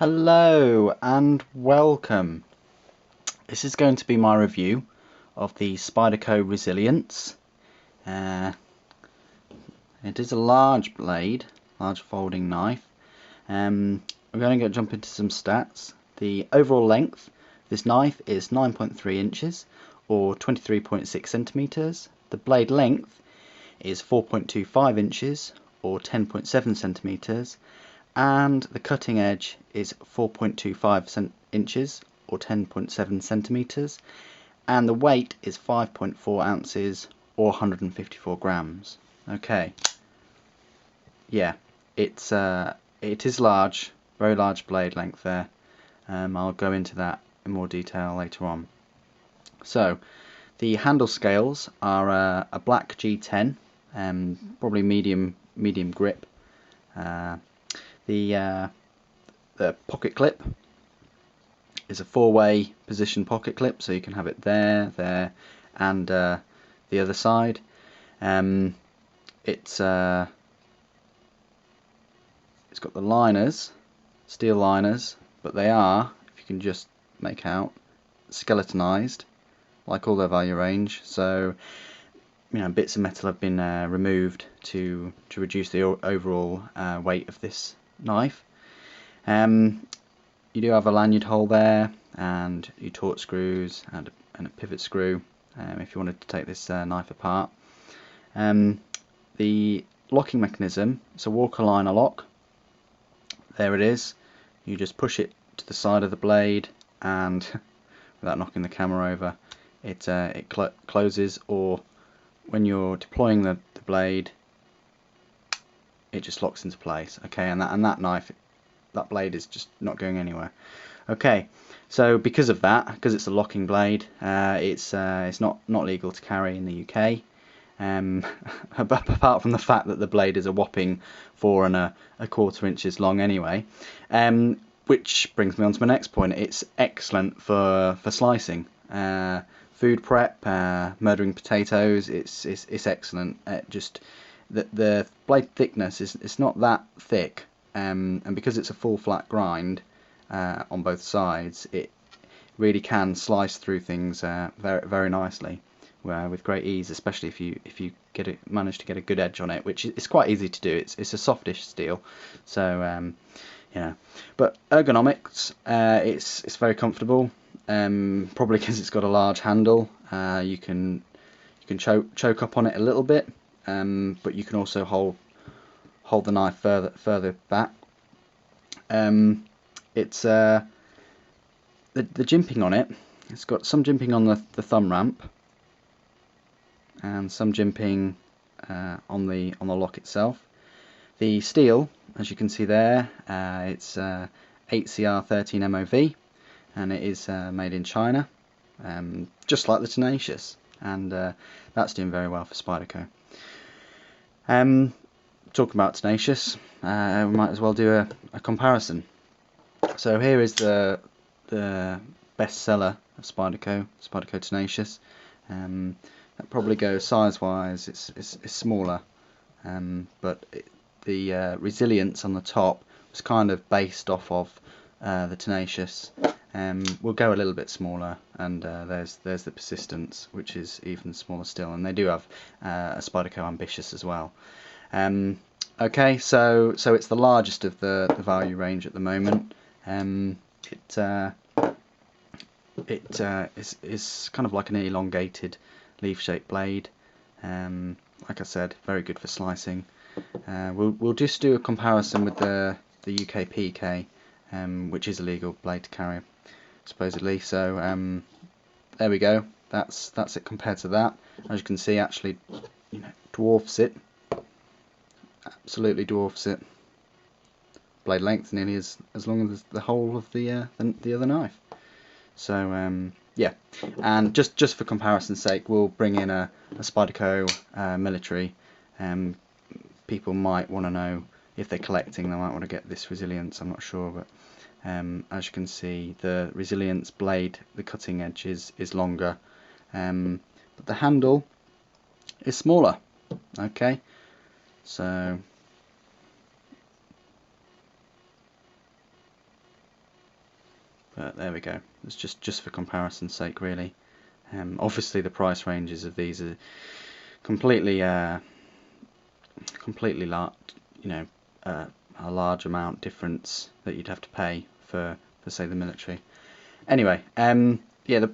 Hello and welcome. This is going to be my review of the Spyderco Resilience. It is a large blade, large folding knife. We're going to jump into some stats. The overall length of this knife is 9.3 inches or 23.6 centimeters. The blade length is 4.25 inches or 10.7 centimeters. And the cutting edge is 4.25 inches or 10.7 centimeters, and the weight is 5.4 ounces or 154 grams. Okay, yeah, it is large, very large blade length there. I'll go into that in more detail later on. So the handle scales are a black G10, probably medium grip. The pocket clip is a four-way position pocket clip, so you can have it there, and the other side. It's got the liners, steel liners, but they are, if you can just make out, skeletonized, like all their value range. So bits of metal have been removed to reduce the overall weight of this knife. You do have a lanyard hole there, and your torque screws and a pivot screw if you wanted to take this knife apart. The locking mechanism, it's a Walker liner lock. There it is. You just push it to the side of the blade, and without knocking the camera over, it closes, or when you're deploying the blade, it just locks into place. Okay, and that knife, that blade is just not going anywhere. Okay, so because of that, because it's a locking blade, it's not legal to carry in the UK. Apart from the fact that the blade is a whopping 4¼ inches long anyway. Which brings me on to my next point. It's excellent for slicing, food prep, murdering potatoes. It's excellent. Just the blade thickness is not that thick, and because it's a full flat grind on both sides, it really can slice through things very nicely, with great ease, especially if you manage to get a good edge on it, which is quite easy to do. It's a softish steel, so but ergonomics, it's very comfortable, probably because it's got a large handle. You can choke up on it a little bit, but you can also hold the knife further back. It's the jimping on it. It's got some jimping on the thumb ramp, and some jimping on the lock itself. The steel, as you can see there, it's 8CR13 MOV, and it is made in China, just like the Tenacious, and that's doing very well for Spyderco. Talking about Tenacious, we might as well do a comparison. So here is the bestseller of Spyderco Tenacious. That probably goes size-wise. It's smaller, but the Resilience on the top was kind of based off of the Tenacious. We'll go a little bit smaller, and there's the Persistence, which is even smaller still, and they do have a Spyderco Ambitious as well. Okay, so it's the largest of the value range at the moment. It is kind of like an elongated leaf-shaped blade. Like I said, very good for slicing. We'll just do a comparison with the UK PK, which is a legal blade to carry, supposedly. So there we go. That's it compared to that. As you can see, actually, dwarfs it. Absolutely dwarfs it. Blade length nearly as long as the whole of the other knife. So yeah, and just for comparison's sake, we'll bring in a Spyderco military. People might want to know, if they're collecting, they might want to get this Resilience. I'm not sure, but as you can see, the Resilience blade, the cutting edge is longer, but the handle is smaller. Okay, so but there we go. It's just for comparison's sake, really. Obviously the price ranges of these are completely large, a large amount difference that you'd have to pay for say the military. Anyway, yeah,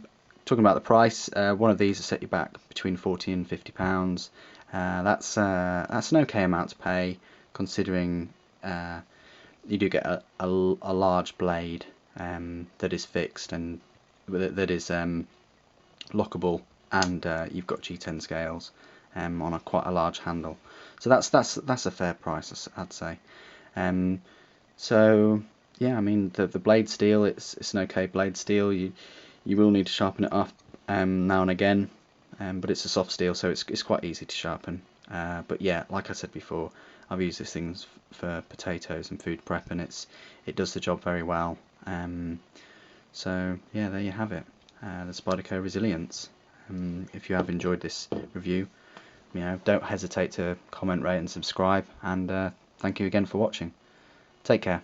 talking about the price, one of these will set you back between £40 and £50. That's an okay amount to pay, considering you do get a large blade that is fixed and that is lockable, and you've got G10 scales on quite a large handle. So that's a fair price, I'd say. So yeah, I mean the blade steel, it's an okay blade steel. You will need to sharpen it up now and again, but it's a soft steel, so it's quite easy to sharpen. But yeah, like I said before, I've used this thing for potatoes and food prep, and it does the job very well. So yeah, there you have it, the Spyderco Resilience. If you have enjoyed this review, don't hesitate to comment, rate and subscribe, and thank you again for watching. Take care.